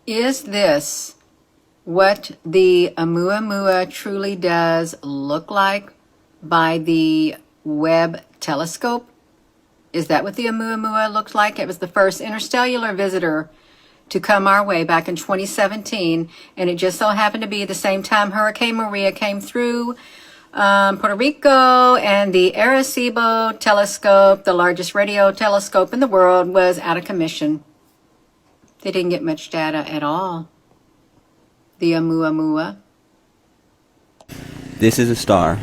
Is this what the Oumuamua truly does look like by the Webb telescope? Is that what the Oumuamua looked like? It was the first interstellar visitor to come our way back in 2017, and it just so happened to be the same time Hurricane Maria came through Puerto Rico, and the Arecibo telescope, the largest radio telescope in the world, was out of commission. They didn't get much data at all. The Oumuamua. This is a star.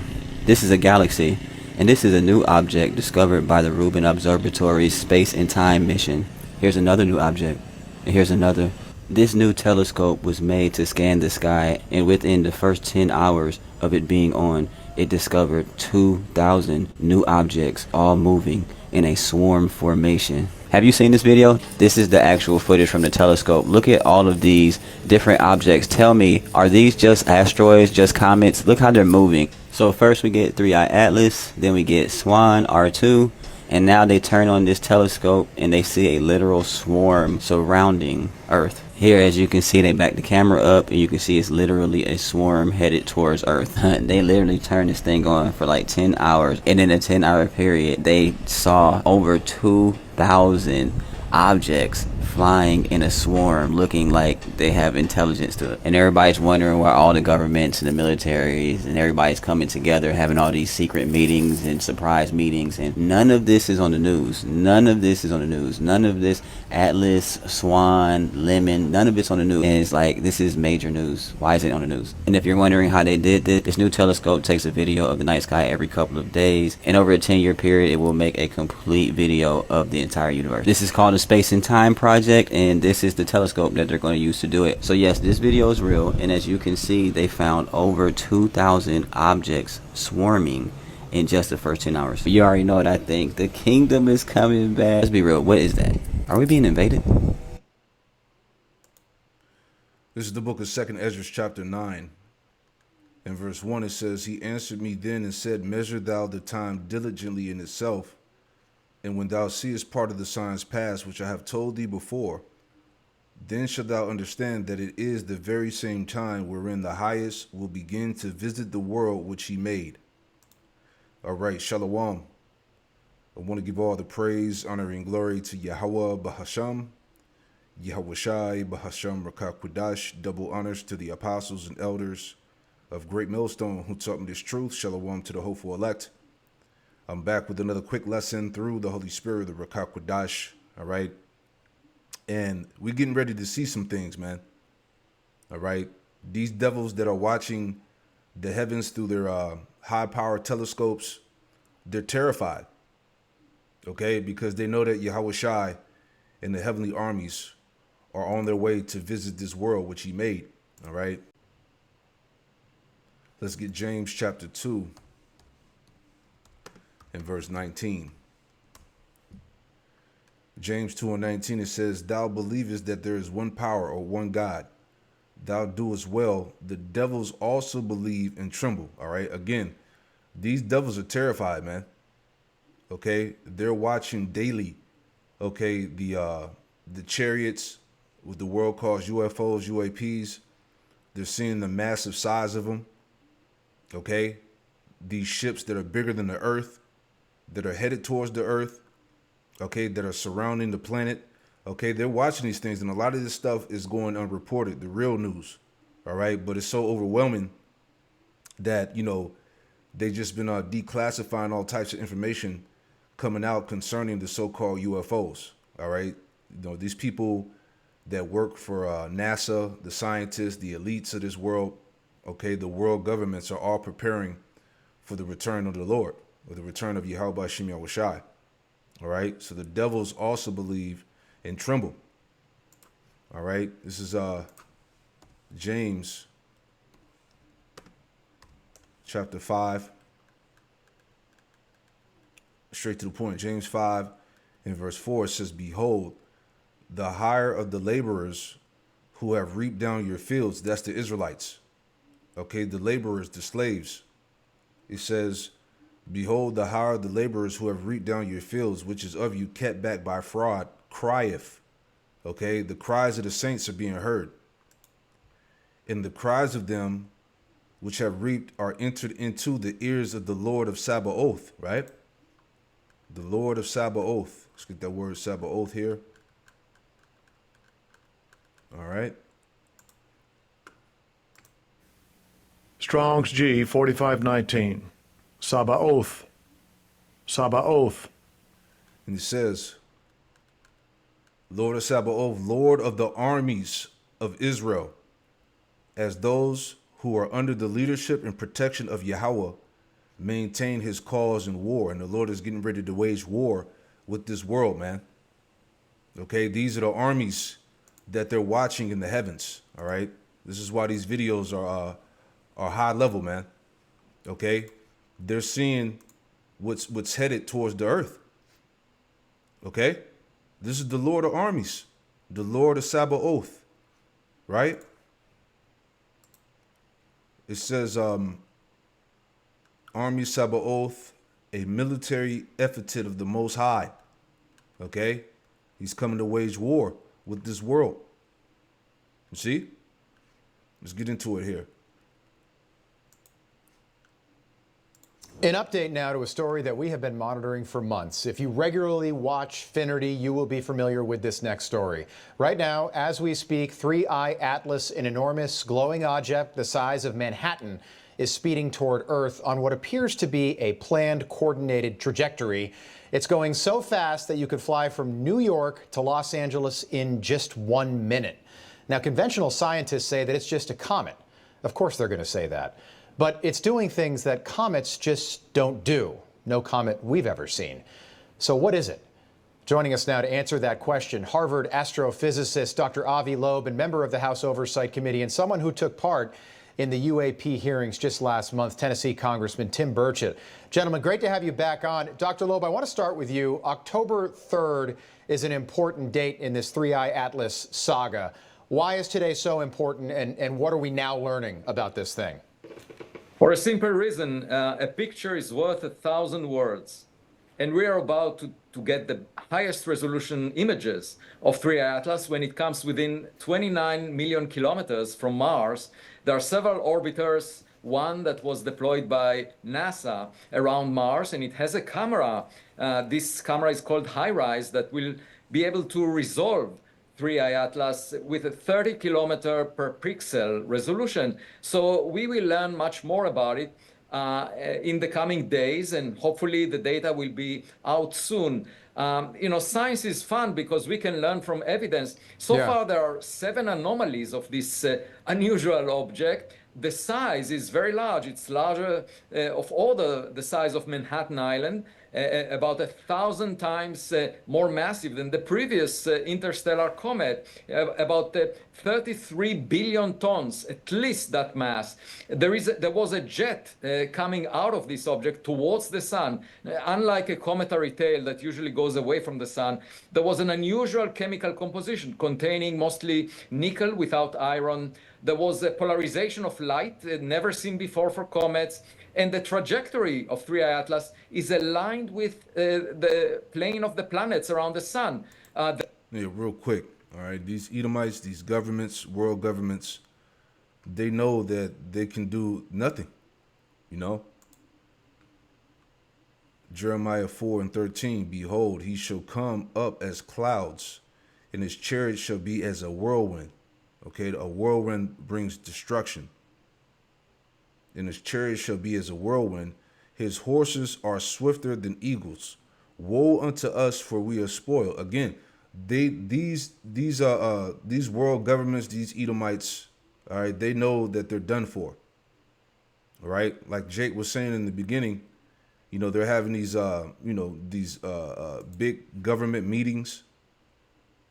This is a galaxy. And this is a new object discovered by the Rubin Observatory's Space and Time mission. Here's another new object. And here's another. This new telescope was made to scan the sky, and within the first 10 hours of it being on, it discovered 2,000 new objects, all moving in a swarm formation. Have you seen this video? This is the actual footage from the telescope. Look at all of these different objects. Tell me, are these just asteroids, just comets? Look how they're moving. So first we get 3i Atlas, then we get Swan R2, and now they turn on this telescope and they see a literal swarm surrounding Earth. Here, as you can see, they back the camera up and you can see it's literally a swarm headed towards Earth. They literally turned this thing on for like 10 hours, and in a 10-hour period they saw over 2,000 objects flying in a swarm, looking like they have intelligence to it. And everybody's wondering why all the governments and the militaries and everybody's coming together, having all these secret meetings and surprise meetings, and none of this is on the news. None of this is on the news. None of this Atlas, Swan, Lemon, none of it's on the news. And it's like, this is major news. Why is it on the news? And if you're wondering how they did this, this new telescope takes a video of the night sky every couple of days, and over a 10-year period it will make a complete video of the entire universe. This is called a Space and Time project, and this is the telescope that they're going to use to do it. So yes, this video is real, and as you can see, they found over 2,000 objects swarming in just the first 10 hours. You already know what I think. The kingdom is coming back. Let's be real. What is that? Are we being invaded? This is the book of 2nd Ezra chapter 9. In verse 1 it says, He answered me then and said, Measure thou the time diligently in itself, and when thou seest part of the signs pass, which I have told thee before, then shalt thou understand that it is the very same time wherein the highest will begin to visit the world which he made. All right, Shalom. I want to give all the praise, honor, and glory to Yahweh Bahasham, Yahweh Shai Bahasham Rakak Kudash. Double honors to the apostles and elders of Great Millstone who taught me this truth. Shalom to the hopeful elect. I'm back with another quick lesson through the Holy Spirit, the Rakak Kudash. All right. And we're getting ready to see some things, man. All right. These devils that are watching the heavens through their high-powered telescopes, they're terrified. Okay, because they know that Yahweh Shai and the heavenly armies are on their way to visit this world which he made. All right. Let's get James chapter 2 and verse 19. James 2 and 19, it says, Thou believest that there is one power or one God. Thou doest well. The devils also believe and tremble. All right. Again, these devils are terrified, man. Okay. They're watching daily. Okay. The chariots, what the world calls UFOs, UAPs. They're seeing the massive size of them. Okay. These ships that are bigger than the earth, that are headed towards the earth. Okay. That are surrounding the planet. Okay, they're watching these things, and a lot of this stuff is going unreported, the real news, all right? But it's so overwhelming that, you know, they just been declassifying all types of information coming out concerning the so-called UFOs, all right? You know, these people that work for NASA, the scientists, the elites of this world, okay, the world governments are all preparing for the return of the Lord, or the return of Yahweh Shem Yahweh Shai, all right? So the devils also believe and tremble. All right. This is James chapter 5. Straight to the point. James 5 in verse 4, it says, Behold, the hire of the laborers who have reaped down your fields. That's the Israelites. Okay, the laborers, the slaves. It says, Behold, the hire of the laborers who have reaped down your fields, which is of you kept back by fraud, crieth. Okay, the cries of the saints are being heard, and the cries of them which have reaped are entered into the ears of the Lord of Sabaoth, right? The Lord of Sabaoth. Let's get that word Sabaoth here. All right. Strong's G 4519. Sabaoth. Sabaoth. And it says, Lord of Sabaoth, Lord of the armies of Israel, as those who are under the leadership and protection of Yahweh maintain his cause in war. And the Lord is getting ready to wage war with this world, man. Okay, these are the armies that they're watching in the heavens. All right, this is why these videos are high level, man. Okay, they're seeing what's headed towards the earth. Okay, this is the Lord of armies, the Lord of Sabaoth, right? It says, Army Sabaoth, a military effort of the Most High. Okay, he's coming to wage war with this world. You see? Let's get into it here. An update now to a story that we have been monitoring for months. If you regularly watch Finnerty, you will be familiar with this next story. Right now, as we speak, 3I Atlas, an enormous glowing object the size of Manhattan, is speeding toward Earth on what appears to be a planned, coordinated trajectory. It's going so fast that you could fly from New York to Los Angeles in just 1 minute. Now, conventional scientists say that it's just a comet. Of course they're going to say that. But it's doing things that comets just don't do. No comet we've ever seen. So what is it? Joining us now to answer that question, Harvard astrophysicist Dr. Avi Loeb, and member of the House Oversight Committee, and someone who took part in the UAP hearings just last month, Tennessee Congressman Tim Burchett. Gentlemen, great to have you back on. Dr. Loeb, I want to start with you. October 3rd is an important date in this 3I Atlas saga. Why is today so important, and what are we now learning about this thing? For a simple reason, a picture is worth 1,000 words. And we are about to get the highest resolution images of 3I Atlas when it comes within 29 million kilometers from Mars. There are several orbiters, one that was deployed by NASA around Mars, and it has a camera. This camera is called HiRISE that will be able to resolve 3I Atlas with a 30 kilometer per pixel resolution. So we will learn much more about it in the coming days, and hopefully the data will be out soon. Science is fun because we can learn from evidence. So far, there are 7 anomalies of this unusual object. The size is very large. It's larger of all the size of Manhattan Island, about 1,000 times more massive than the previous interstellar comet, about 33 billion tons, at least that mass. There was a jet coming out of this object towards the sun. Unlike a cometary tail that usually goes away from the sun, there was an unusual chemical composition containing mostly nickel without iron. There was a polarization of light never seen before for comets. And the trajectory of 3I Atlas is aligned with the plane of the planets around the sun. Real quick, all right? These Edomites, these governments, world governments, they know that they can do nothing, you know? Jeremiah 4:13, behold, he shall come up as clouds, and his chariot shall be as a whirlwind. Okay, a whirlwind brings destruction. And his chariot shall be as a whirlwind. His horses are swifter than eagles. Woe unto us, for we are spoiled. Again, these world governments, these Edomites, all right, they know that they're done for. All right, like Jake was saying in the beginning, they're having these big government meetings,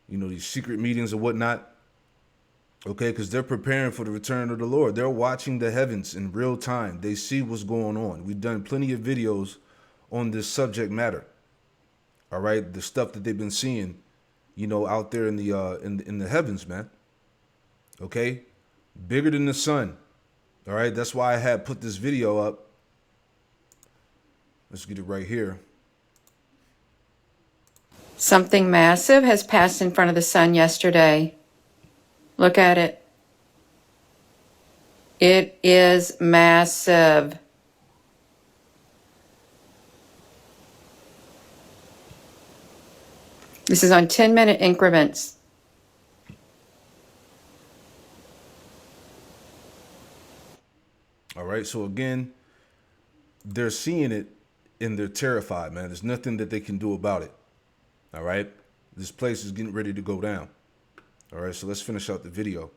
these secret meetings and whatnot. Okay, because they're preparing for the return of the Lord. They're watching the heavens in real time. They see what's going on. We've done plenty of videos on this subject matter. All right, the stuff that they've been seeing, out there in the heavens, man. Okay, bigger than the sun. All right, that's why I had put this video up. Let's get it right here. Something massive has passed in front of the sun yesterday. Look at it. It is massive. This is on 10-minute increments. All right. So again, they're seeing it and they're terrified, man. There's nothing that they can do about it. All right. This place is getting ready to go down. All right. So let's finish out the video.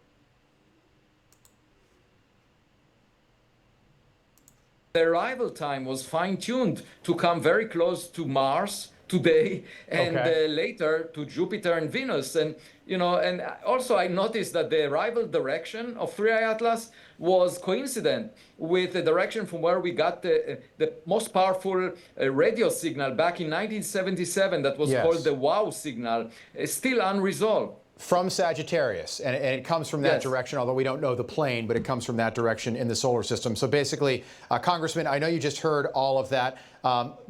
The arrival time was fine-tuned to come very close to Mars today and later to Jupiter and Venus. And, you know, and also I noticed that the arrival direction of 3I Atlas was coincident with the direction from where we got the most powerful radio signal back in 1977 that was called the WOW signal, still unresolved. From Sagittarius, and it comes from that direction, although we don't know the plane, but it comes from that direction in the solar system. So basically, Congressman, I know you just heard all of that.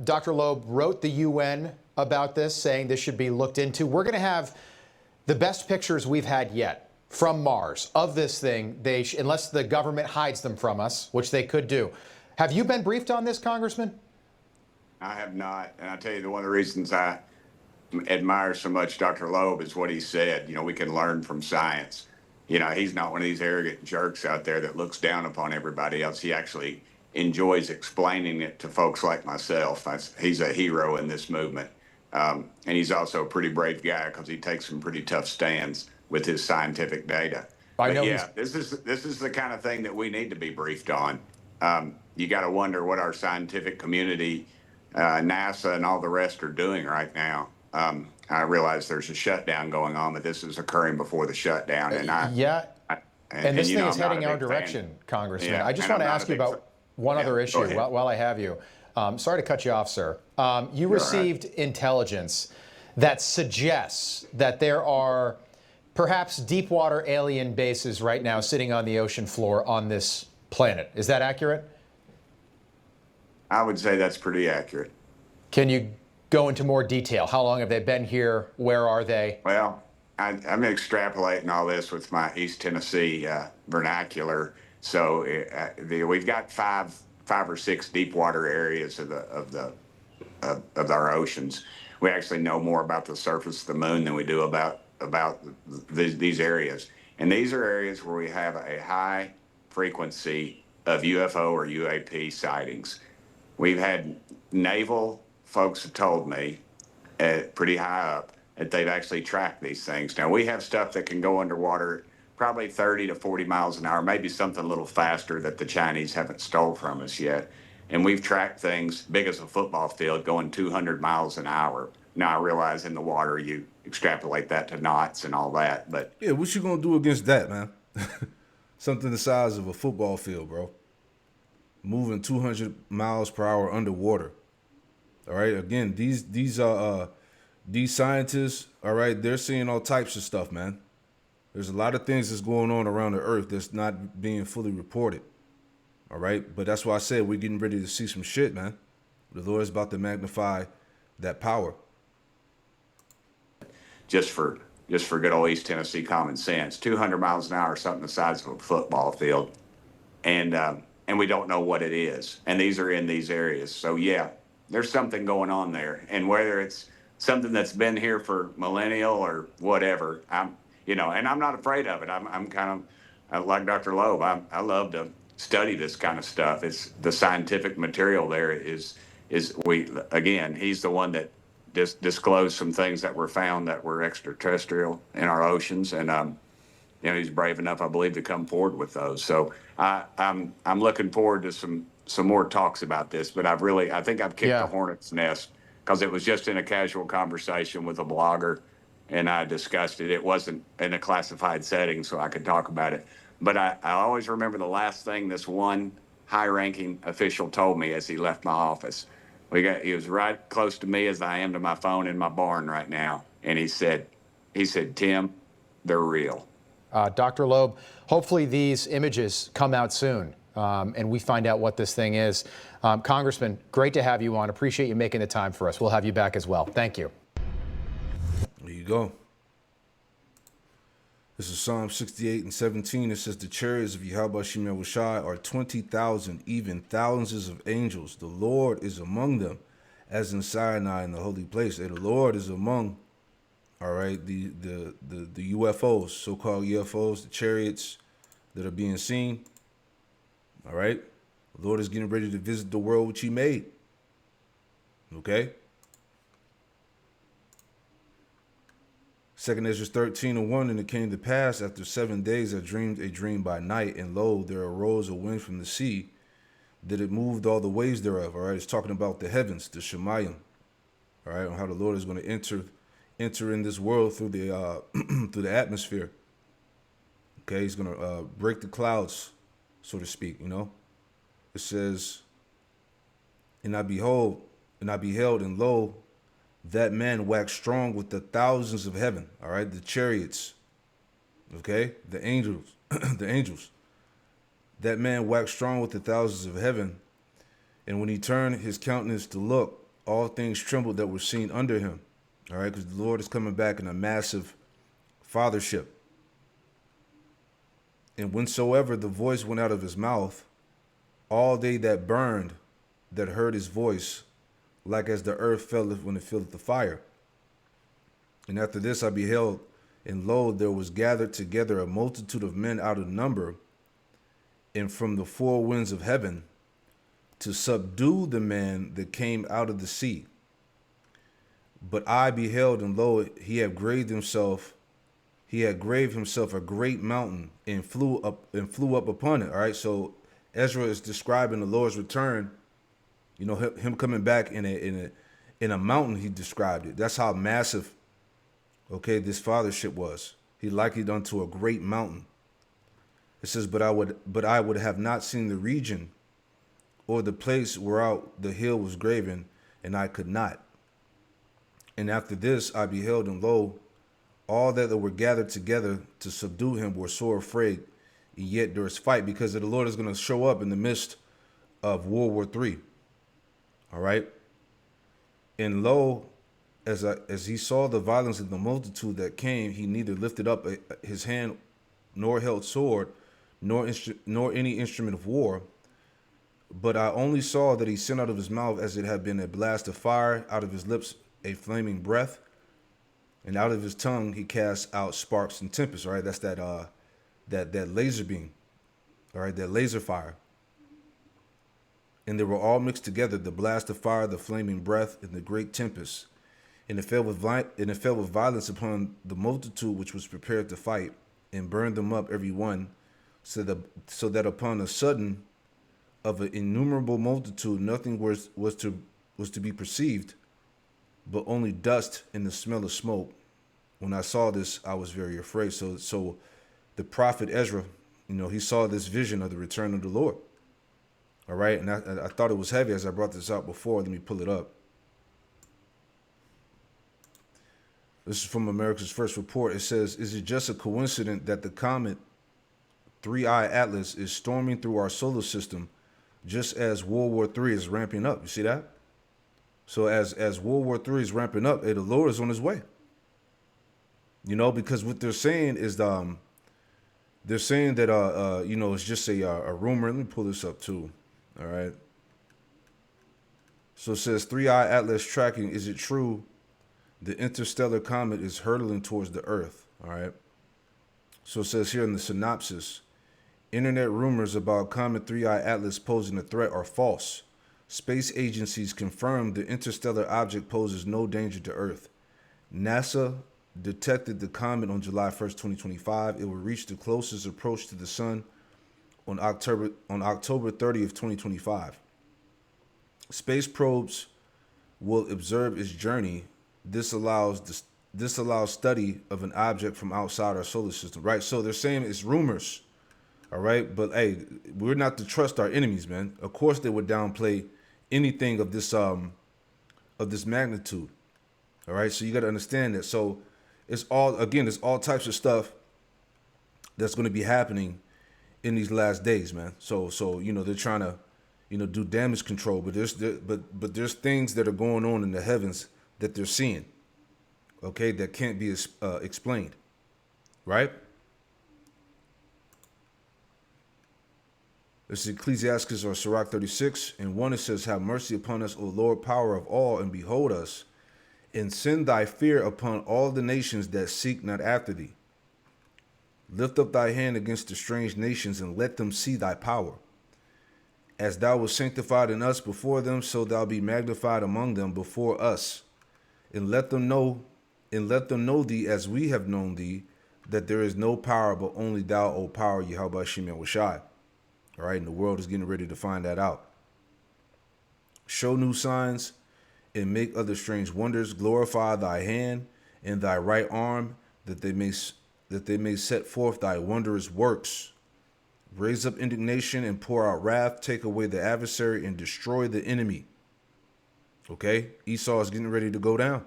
Dr. Loeb wrote the UN about this, saying this should be looked into. We're going to have the best pictures we've had yet from Mars of this thing, unless the government hides them from us, which they could do. Have you been briefed on this, Congressman? I have not, and I tell you, one of the reasons I admire so much Dr. Loeb is what he said. You know, we can learn from science. You know, he's not one of these arrogant jerks out there that looks down upon everybody else. He actually enjoys explaining it to folks like myself. He's a hero in this movement. And he's also a pretty brave guy because he takes some pretty tough stands with his scientific data. But yeah, this is the kind of thing that we need to be briefed on. You got to wonder what our scientific community, NASA and all the rest are doing right now. I realize there's a shutdown going on, but this is occurring before the shutdown. And this thing is heading our direction, Congressman. I just want to ask you about one other issue while I have you. Sorry to cut you off, sir. You received intelligence that suggests that there are perhaps deep water alien bases right now sitting on the ocean floor on this planet. Is that accurate? I would say that's pretty accurate. Can you go into more detail? How long have they been here? Where are they? Well, I'm extrapolating all this with my East Tennessee vernacular. So we've got five or six deep water areas of our oceans. We actually know more about the surface of the moon than we do about these areas. And these are areas where we have a high frequency of UFO or UAP sightings. We've had naval folks have told me pretty high up that they've actually tracked these things. Now, we have stuff that can go underwater probably 30 to 40 miles an hour, maybe something a little faster that the Chinese haven't stole from us yet. And we've tracked things big as a football field going 200 miles an hour. Now, I realize in the water you extrapolate that to knots and all that, but... Yeah, what you gonna do against that, man? Something the size of a football field, bro. Moving 200 miles per hour underwater. All right. Again, these scientists, all right, they're seeing all types of stuff, man. There's a lot of things that's going on around the earth that's not being fully reported. All right. But that's why I said we're getting ready to see some shit, man. The Lord is about to magnify that power. Just for good old East Tennessee common sense, 200 miles an hour, something the size of a football field. And we don't know what it is. And these are in these areas. So, yeah. There's something going on there, and whether it's something that's been here for millennial or whatever, and I'm not afraid of it. I'm kind of like Dr. Loeb. I love to study this kind of stuff. It's the scientific material there he's the one that disclosed some things that were found that were extraterrestrial in our oceans, and he's brave enough, I believe, to come forward with those. So I'm looking forward to some more talks about this, but I think I've kicked the hornet's nest because it was just in a casual conversation with a blogger, and I discussed it. It wasn't in a classified setting, so I could talk about it. But I always remember the last thing this one high-ranking official told me as he left my office. He was right close to me as I am to my phone in my barn right now, and he said, Tim, they're real. Dr. Loeb, hopefully these images come out soon. And we find out what this thing is. Congressman, great to have you on. Appreciate you making the time for us. We'll have you back as well. Thank you. go. This is Psalm 68 and 17. It says, the chariots of Yahweh Shemel Shai are 20,000, even thousands of angels. The Lord is among them, as in Sinai in the holy place. And the Lord is among, all right, the UFOs, so-called UFOs, the chariots that are being seen. All right. The Lord is getting ready to visit the world which he made. Okay. 2 Ezra 13:1, and it came to pass after 7 days I dreamed a dream by night, and lo, there arose a wind from the sea, that it moved all the waves thereof. All right, it's talking about the heavens, the Shemayim. All right, on how the Lord is going to enter in this world through the through the atmosphere. Okay, he's going to break the clouds, so to speak. You know, it says, and I beheld, and lo, that man waxed strong with the thousands of heaven. All right, the chariots. Okay, the angels, the angels. That man waxed strong with the thousands of heaven, and when he turned his countenance to look, all things trembled that were seen under him. All right, because the Lord is coming back in a massive fathership. And whensoever the voice went out of his mouth, all they that burned, that heard his voice, like as the earth felleth when it filleth the fire. And after this I beheld, and lo, there was gathered together a multitude of men out of number, and from the four winds of heaven, to subdue the man that came out of the sea. But I beheld, and lo, he had graved himself a great mountain, and flew up upon it. All right, so Ezra is describing the Lord's return. You know, him coming back in a mountain. He described it. That's how massive, okay, this fathership was. He likened it unto a great mountain. It says, but I would have not seen the region, or the place whereout the hill was graven, and I could not. And after this I beheld, and lo, all that were gathered together to subdue him were sore afraid, and yet there is fight, because the Lord is going to show up in the midst of World War III. All right. And lo, as he saw the violence of the multitude that came, he neither lifted up his hand, nor held sword, nor any instrument of war. But I only saw that he sent out of his mouth as it had been a blast of fire, out of his lips a flaming breath, and out of his tongue he cast out sparks and tempests. All right, that's that laser beam. All right, that laser fire. And they were all mixed together, the blast of fire, the flaming breath, and the great tempest. And it fell with violence upon the multitude which was prepared to fight, and burned them up every one, so that upon a sudden of an innumerable multitude nothing was to be perceived, but only dust and the smell of smoke. When I saw this, I was very afraid. So the prophet Ezra, you know, he saw this vision of the return of the Lord. All right, and I thought it was heavy as I brought this out before. Let me pull it up. This is from America's First Report. It says, is it just a coincidence that the comet 3I Atlas is storming through our solar system just as World War III is ramping up? You see that? So as World War III is ramping up, the Lord is on his way. You know, because what they're saying is they're saying that you know, it's just a rumor. Let me pull this up too. All right. So it says 3I Atlas tracking. Is it true the interstellar comet is hurtling towards the Earth? All right. So it says here in the synopsis, internet rumors about Comet 3I Atlas posing a threat are false. Space agencies confirm the interstellar object poses no danger to Earth. NASA detected the comet on July 1st, 2025. It will reach the closest approach to the sun on October 30th, 2025. Space probes will observe its journey. This allows study of an object from outside our solar system, right? So they're saying it's rumors, all right? But hey, we're not to trust our enemies, man. Of course, they would downplay anything of this magnitude, all right? So you got to understand that. So it's all types of stuff that's going to be happening in these last days, man. So you know, they're trying to, you know, do damage control, but there's things that are going on in the heavens that they're seeing. okay, that can't be explained, right? This is Ecclesiastes or Sirach 36. And 1 it says, have mercy upon us, O Lord, power of all, and behold us, and send thy fear upon all the nations that seek not after thee. Lift up thy hand against the strange nations, and let them see thy power. As thou wast sanctified in us before them, so thou be magnified among them before us. And let them know thee as we have known thee, that there is no power but only thou, O power, Yahweh Shem Yahushai. All right, and the world is getting ready to find that out. Show new signs and make other strange wonders. Glorify thy hand and thy right arm, that they may set forth thy wondrous works. Raise up indignation and pour out wrath. Take away the adversary and destroy the enemy. Okay, Esau is getting ready to go down,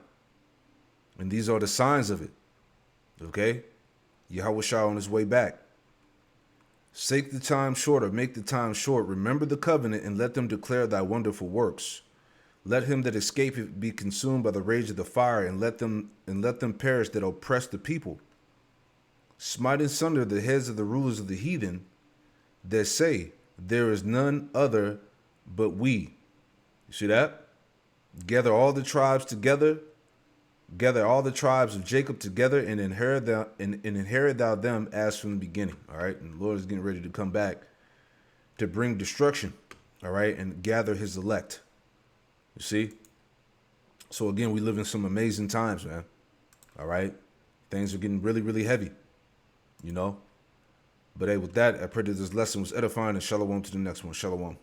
and these are the signs of it. Okay, Yahweh Shah on his way back. Make the time shorter, make the time short. Remember the covenant and let them declare thy wonderful works. Let him that escapeth be consumed by the rage of the fire, and let them perish that oppress the people. Smite asunder the heads of the rulers of the heathen, that say, there is none other but we. You see that? Gather all the tribes together, gather all the tribes of Jacob together, and inherit thou them as from the beginning. All right, and the Lord is getting ready to come back to bring destruction. All right, and gather his elect. You see? So again, we live in some amazing times, man. All right, things are getting really, really heavy. You know. But hey, with that, I pray that this lesson was edifying, and shalom to the next one. Shalom.